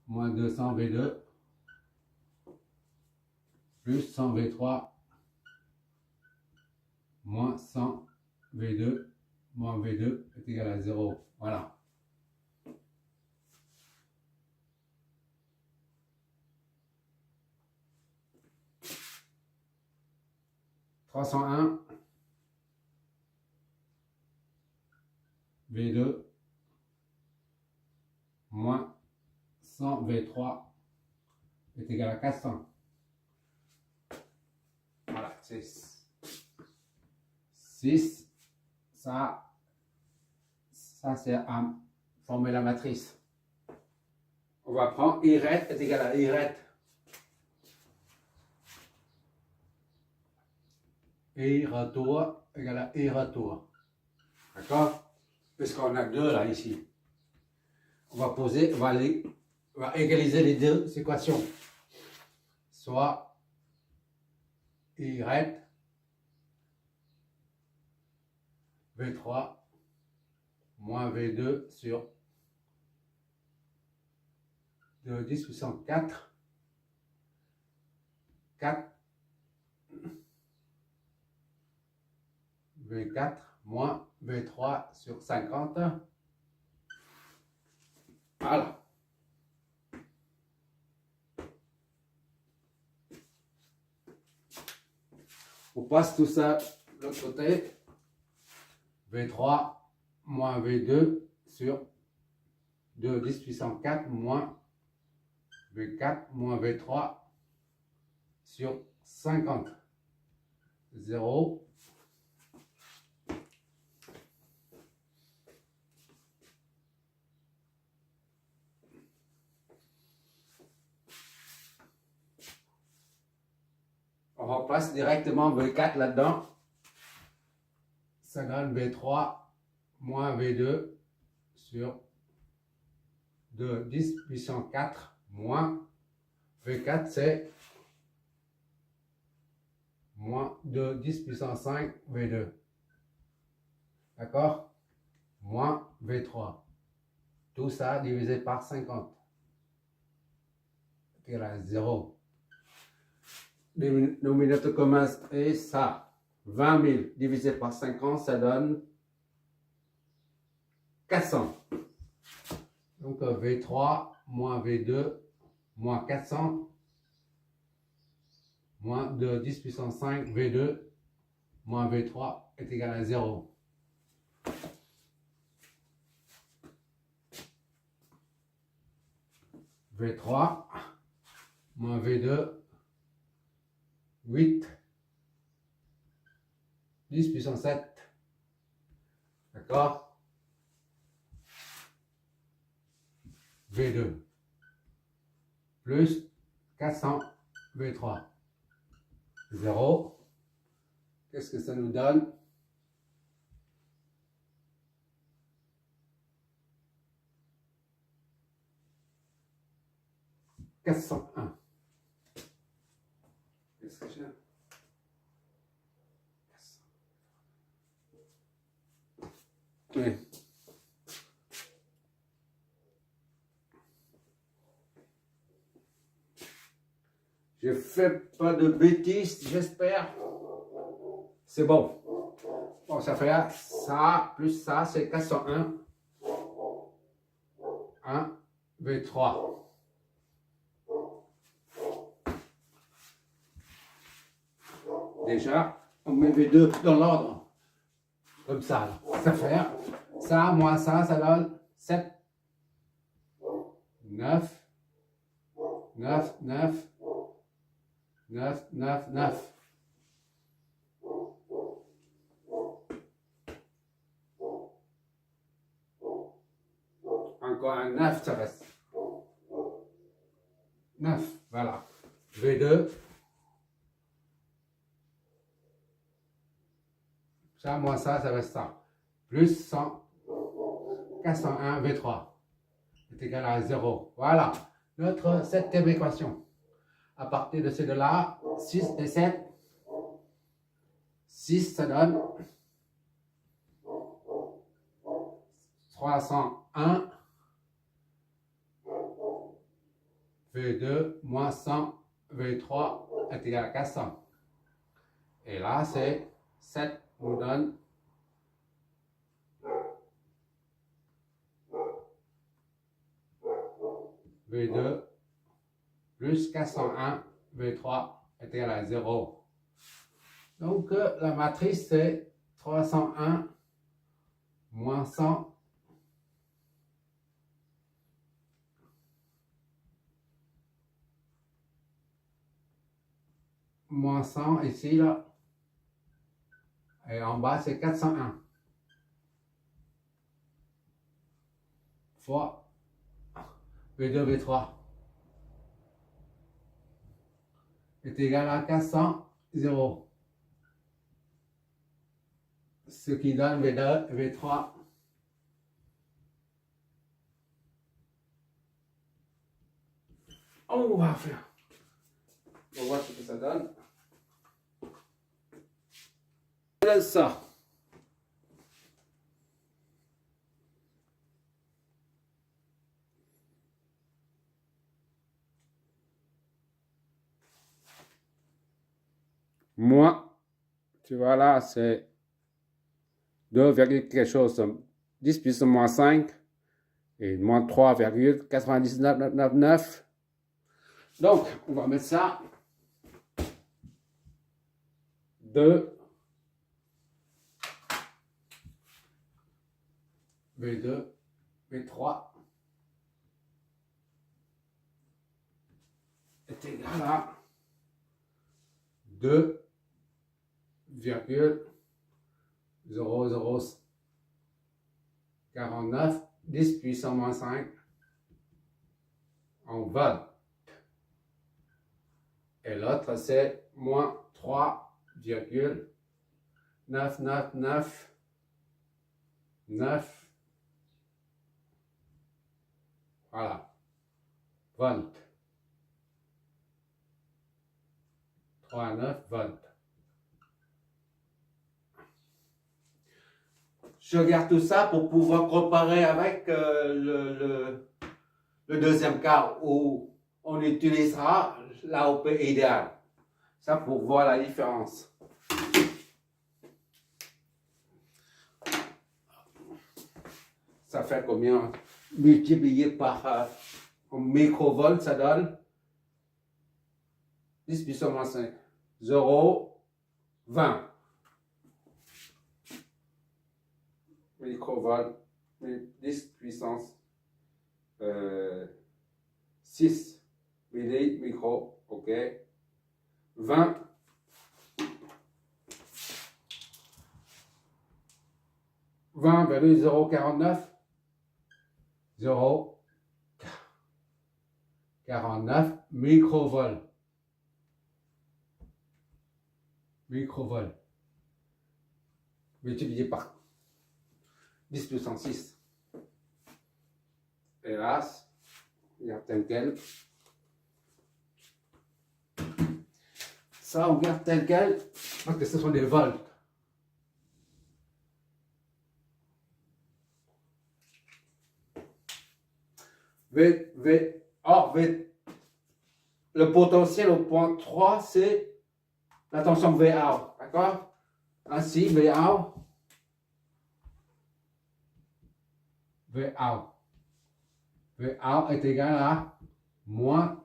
moins 200 V2 plus 100 V3 moins 100 V2 moins V2 est égal à 0. Voilà. (301) V2 moins 100 V3 est égal à 400. Voilà, c'est 6. Ça c'est à former la matrice. On va prendre Y est égal à Y. Y retour égale à Y retour. D'accord? Puisqu'on a 2 là, ici. On va poser, on va égaliser les deux équations. Soit Y V3 moins V2 sur 2 10 puissance 4 V4 moins V3 sur 50. Voilà. On passe tout ça de l'autre côté. V3 moins V2 sur 2 10 puissance 4 moins V4 moins V3 sur 50. 0. On remplace directement V4 là-dedans. Ça donne V3 moins V2 sur 2 10 puissance 4 moins V4, c'est moins 2 10 puissance 5 V2. D'accord? Moins V3. Tout ça divisé par 50. C'est à 0. Le dénominateur commun est ça. 20 000 divisé par 50, ça donne 400. Donc V3 moins V2 moins 400 moins 2 10 puissance 5 V2 moins V3 est égal à 0. V3 moins V2 8 10 puissance 7. D'accord? V2 plus 400 V3. 0. Qu'est-ce que ça nous donne? « 401. Qu'est-ce que j'ai? Oui. Je fais pas de bêtises, j'espère. C'est bon. Bon, ça fait ça plus ça, c'est 401. 1 V3. Déjà, on met V2 dans l'ordre. Comme ça. Là. Ça fait ça moins ça donne 7. 9. 9, 9. 9, 9, 9. Encore un 9, ça reste. 9, voilà. V2. Ça, moins ça reste ça. Plus 100, 401 V3 est égal à 0. Voilà. Notre septième équation. À partir de ces deux-là, 6 et 7. 6, ça donne 301 V2 moins 100 V3 est égal à 400. Et là, c'est 7 nous donne V2 plus 401 V3 est égal à 0. Donc, la matrice, c'est 301 moins 100 moins 100 ici, là. Et en bas, c'est 401 fois V2, V3 est égal à 400, 0. Ce qui donne V2, V3. On va faire. On va voir ce que ça donne. Ça. Moi, tu vois là, c'est 2, quelque chose, 10 puissance moins 5 et moins 3,99999. Donc, on va mettre ça. 2 V2, V3 est égal à 2,0049 10 puissance moins 5 en volts. Et l'autre, c'est moins 3,9999. Voilà. Volts. 3,9 volts. Je garde tout ça pour pouvoir comparer avec le deuxième cas où on utilisera l'AOP idéal. Ça pour voir la différence. Ça fait combien? Multiplié par en microvolts, ça donne 10 puissance moins 5. 0, 20. Microvolts, 10 puissance 6 millimicro, ok. 20. 20,049 0,49 microvolts. Microvolts. Multiplié par 10 puissance 6. Hélas, il y a tel quel. Ça, on garde tel quel parce que ce sont des volts. Le potentiel au point 3, c'est la tension VA. D'accord? Ainsi, VA est égal à moins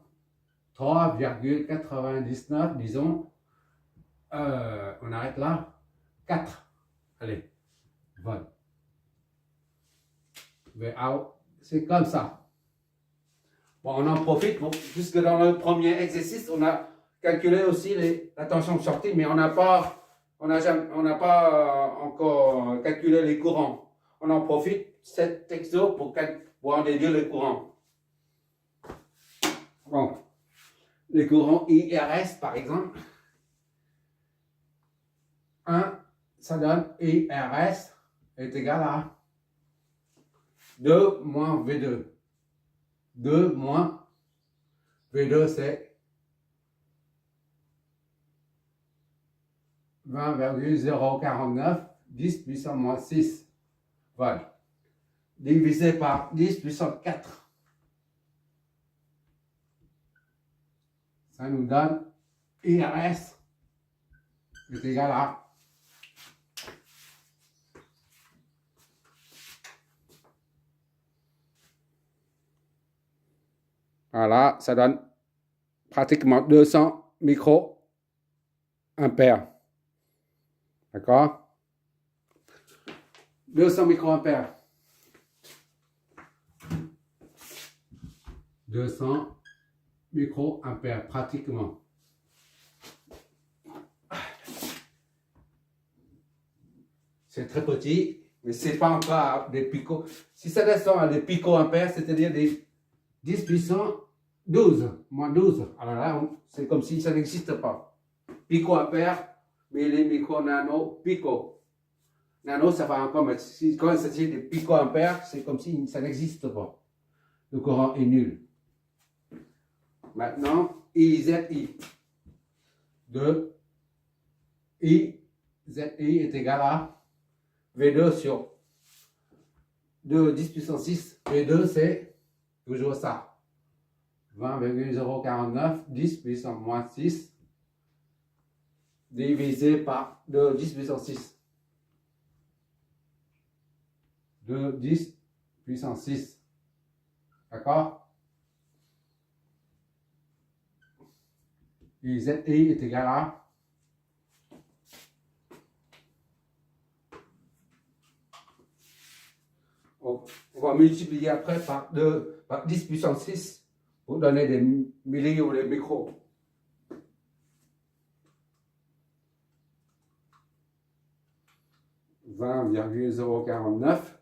3,99, disons. On arrête là. 4. Allez. Volts. VA, c'est comme ça. Bon, on en profite, puisque dans le premier exercice, on a calculé aussi la tension de sortie, mais on n'a pas encore calculé les courants. On en profite, cet exo, pour en déduire les courants. Bon, les courants IRS, par exemple. 1, ça donne IRS est égal à 2 moins V2. 2 moins V2, c'est 20,049 10 puissance moins 6 volts divisé par 10 puissance 4 ça nous donne IRS est égal à voilà, ça donne pratiquement 200 microampères. D'accord? 200 microampères. 200 microampères, pratiquement. C'est très petit, mais ce n'est pas encore des picots. Si ça descend à des picoampères, c'est-à-dire des 10 puissant 12, moins 12. Alors là, c'est comme si ça n'existe pas. Picoampères, millimicro, nano, pico. Nano, ça va encore, mais quand il s'agit de picoampères, c'est comme si ça n'existe pas. Le courant est nul. Maintenant, IZI. De IZI est égal à V2 sur 2 10 puissance 6. V2, c'est toujours ça. 20,049 10 puissance moins 6 divisé par 2 10 puissance 6. 2 10 puissance 6. D'accord? Et ZI est égal à on va multiplier après par 10 puissance 6 pour donner des milli ou des micros. « 20,049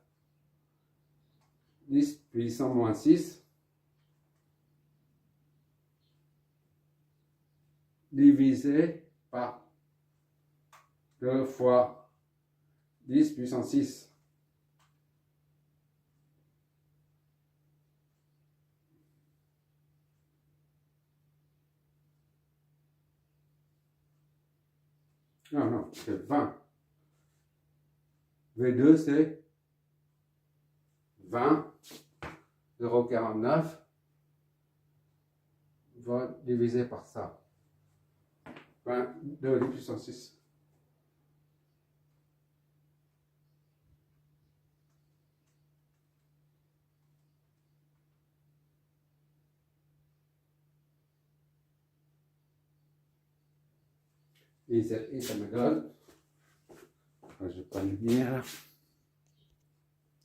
10 puissance moins 6 divisé par 2 fois 10 puissance 6. Non, c'est 20. V2, c'est 20, 0,49 va diviser par ça. 22 puissance 6. Et ça me donne, je vais pas le lumière là,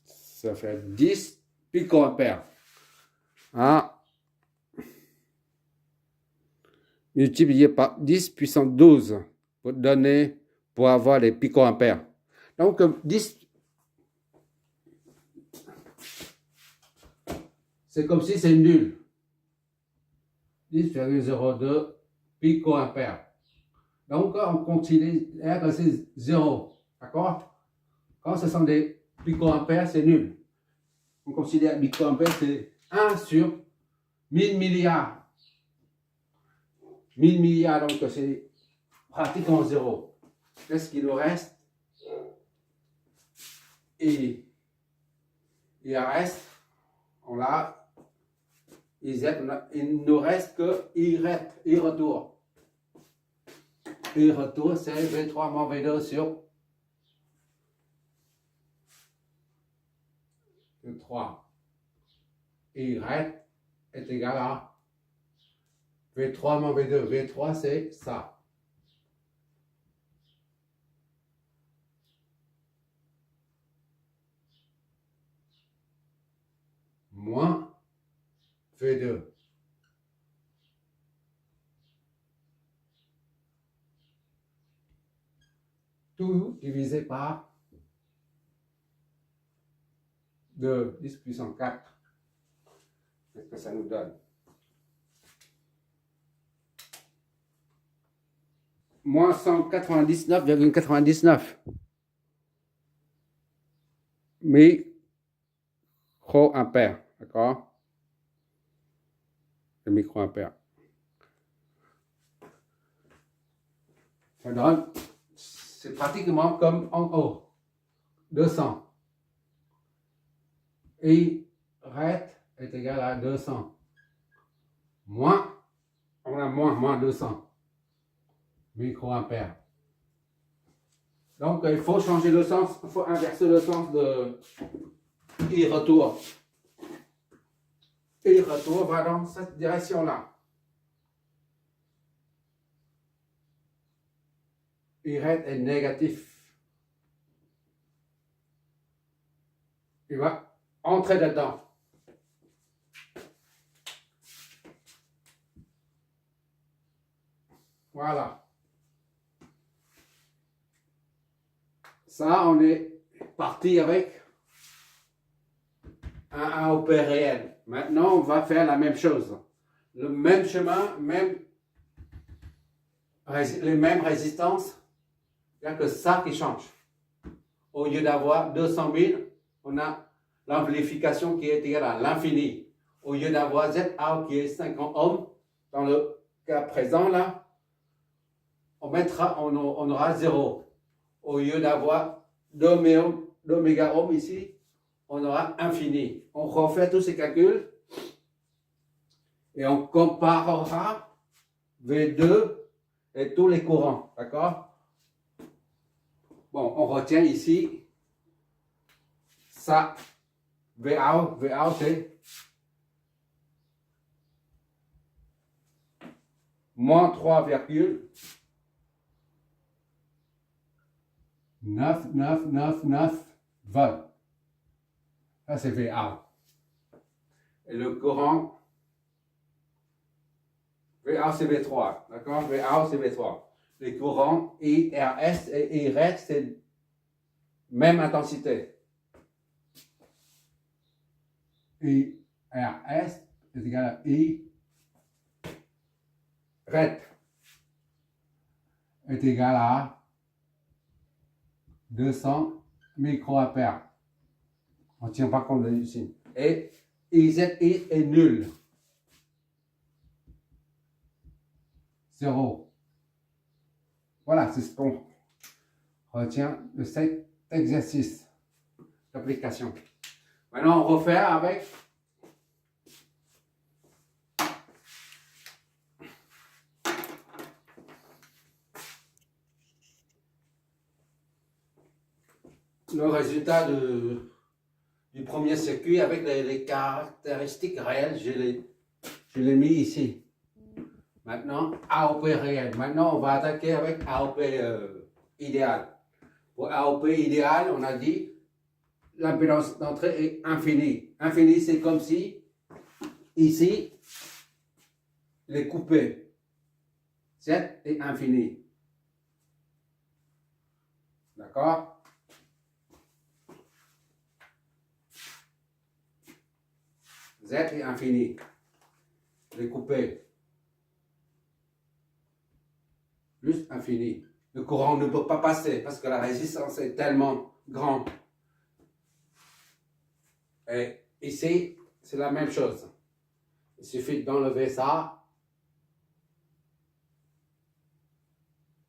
ça fait 10 picoampères. Hein? Multiplié par 10 puissance 12 pour donner, pour avoir les picoampères. Donc 10, c'est comme si c'est nul. 10,02 picoampères. Donc, on considère que c'est 0. D'accord? Quand ce sont des picoampères, c'est nul. On considère picoampères, c'est 1 sur 1000 milliards. 1000 milliards, donc c'est pratiquement 0. Qu'est-ce qu'il nous reste? Et il reste, on l'a, il ne reste que I retour. Et retour, c'est V3 moins V2 sur 3. Et Y est égal à V3 moins V2. V3, c'est ça. Moins V2. Tout divisé par 2, 10 puissance 4. Qu'est-ce que ça nous donne? Moins 199,99 microampères. D'accord? Le microampères. Ça donne, c'est pratiquement comme en haut. 200. Et ret est égal à 200. Moins, on a moins 200 microampères. Donc, il faut changer le sens, il faut inverser le sens de I-retour. I-retour va dans cette direction-là. I-ret est négatif. Il va entrer dedans. Voilà. Ça, on est parti avec un AOP réel. Maintenant, on va faire la même chose. Le même chemin, les mêmes résistances. Il n'y a que ça qui change. Au lieu d'avoir 200 000, on a l'amplification qui est égale à l'infini. Au lieu d'avoir ZA qui est 50 ohms, dans le cas présent là, on aura 0. Au lieu d'avoir 2 méga-ohms ici, on aura infini. On refait tous ces calculs et on comparera V2 et tous les courants. D'accord? Bon, on retient ici ça. VA c'est moins 3,9999 volts. Ça c'est VA. Et le courant, VA c'est V3. D'accord? VA c'est V3. Les courants IRS et IRET c'est même intensité. IRS est égal à I RET est égal à 200 microampères. On ne tient pas compte de ici. Et IZI est nul. 0. Voilà, c'est ce qu'on retient de cet exercice d'application. Maintenant, on refait avec le résultat du premier circuit avec les caractéristiques réelles. Je l'ai mis ici. Maintenant, AOP réel. Maintenant, on va attaquer avec AOP idéal. Pour AOP idéal, on a dit l'impédance d'entrée est infinie. Infinie, c'est comme si, ici, il est coupé. Z est infini. D'accord? Z est infini. Il est coupé. Juste infini. Le courant ne peut pas passer parce que la résistance est tellement grande. Et ici, c'est la même chose. Il suffit d'enlever ça.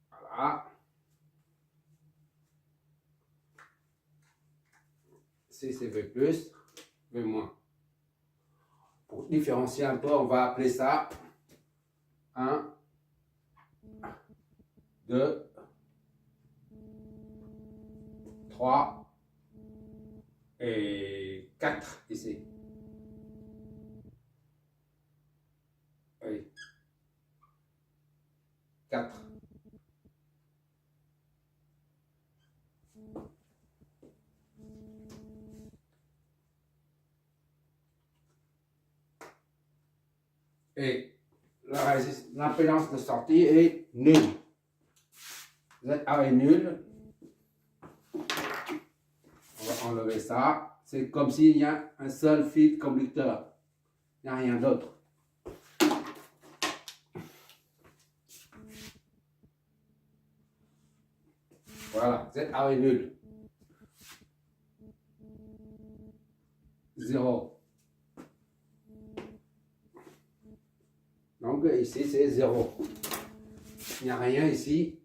Voilà. Ici, c'est V+, V-. Pour différencier un peu, on va appeler ça 1, 2, 3 et 4 ici. Oui. 4. Et l'impédance de sortie est nulle. ZA est nul. On va enlever ça. C'est comme s'il y a un seul fil conducteur. Il n'y a rien d'autre. Voilà, ZA est nul. 0. Donc ici c'est 0. Il n'y a rien ici.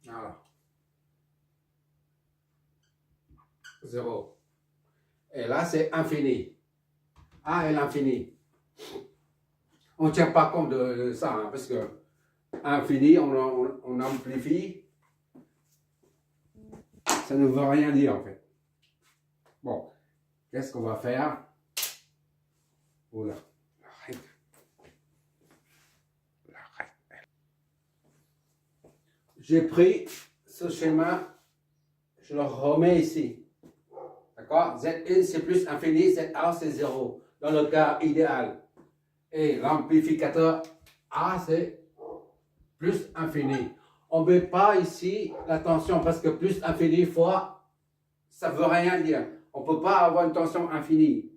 Voilà. 0. Et là, c'est infini. A est l'infini. On ne tient pas compte de ça, hein, parce que infini, on amplifie. Ça ne veut rien dire, en fait. Bon, qu'est-ce qu'on va faire? Oula. J'ai pris ce schéma, je le remets ici. D'accord? Z1 c'est plus infini, ZA c'est 0. Dans le cas idéal. Et l'amplificateur A c'est plus infini. On ne met pas ici la tension parce que plus infini fois, ça ne veut rien dire. On ne peut pas avoir une tension infinie.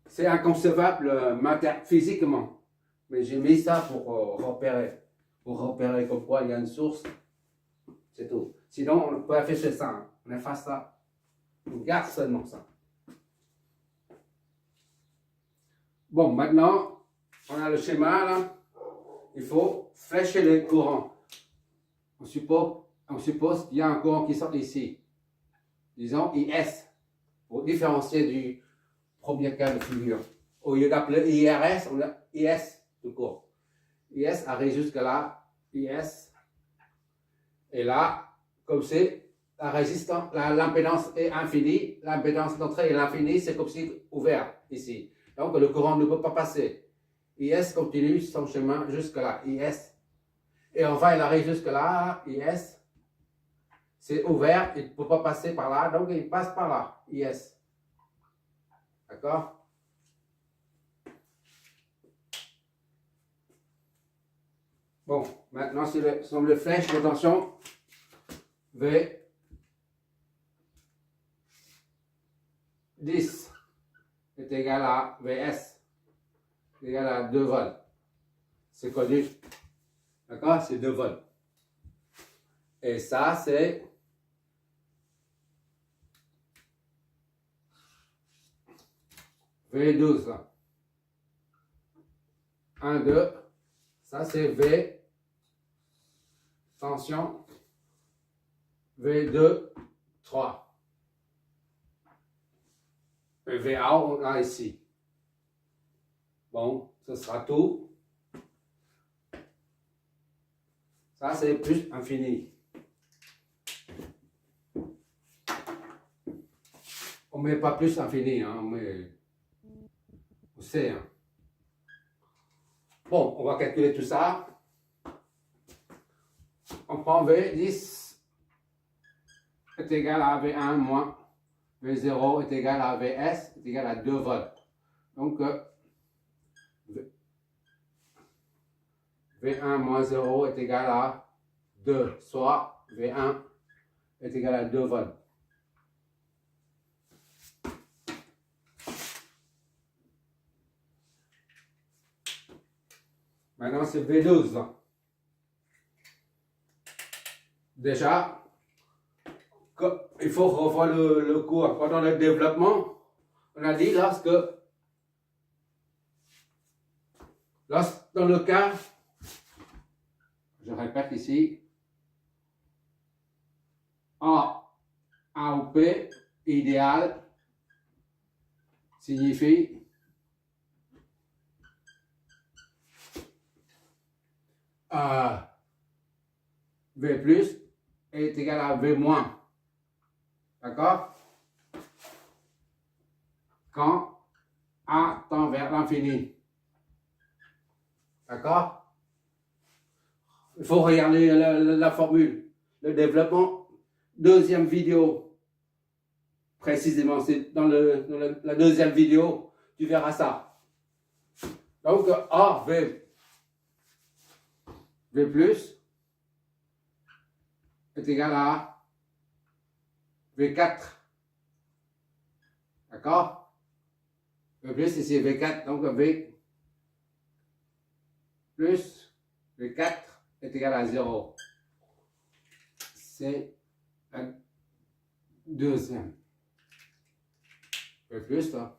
C'est inconcevable physiquement. Mais j'ai mis ça pour repérer. Pour repérer comme quoi il y a une source. C'est tout. Sinon, on peut afficher ça. Hein. On efface ça. On garde seulement ça. Bon, maintenant, on a le schéma là. Il faut flécher le courant. On suppose qu'il y a un courant qui sort ici. Disons IS. Pour différencier du premier cas de figure. Au lieu d'appeler IRS, on a IS tout court. IS arrive jusque là. IS. Et là, comme c'est la résistance, l'impédance est infinie, l'impédance d'entrée est l'infini, c'est comme si ouvert ici. Donc le courant ne peut pas passer. IS continue son chemin jusque là, IS. Et enfin il arrive jusque là, IS. C'est ouvert, il ne peut pas passer par là, donc il passe par là, IS. D'accord? Bon, maintenant sur le flèche de tension, V 10 est égal à VS, est égal à 2 volts. C'est connu. D'accord? C'est 2 volts. Et ça, c'est V12. 1, 2. Ça, c'est V. Tension. V2, 3. Et VA, on a ici. Bon, ce sera tout. Ça, c'est plus infini. On ne met pas plus infini, hein, mais on sait. Hein. Bon, on va calculer tout ça. On prend V10 est égal à V1 moins V0 est égal à Vs est égal à 2 volts. Donc, V1 moins 0 est égal à 2, soit V1 est égal à 2 volts. Maintenant, c'est V12. Déjà, il faut revoir le cours. Pendant le développement, on a dit dans le cas, je répète ici, A ou P idéal signifie V plus est égal à V moins. D'accord? Quand A tend vers l'infini. D'accord? Il faut regarder la formule. Le développement, deuxième vidéo. Précisément, c'est dans la deuxième vidéo, tu verras ça. Donc, A, V plus est égal à V4. D'accord? V plus ici V4, donc V plus V4 est égal à 0. C'est la deuxième. V plus, là,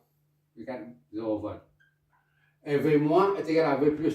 V4, 0 volts. Et V moins est égal à V plus.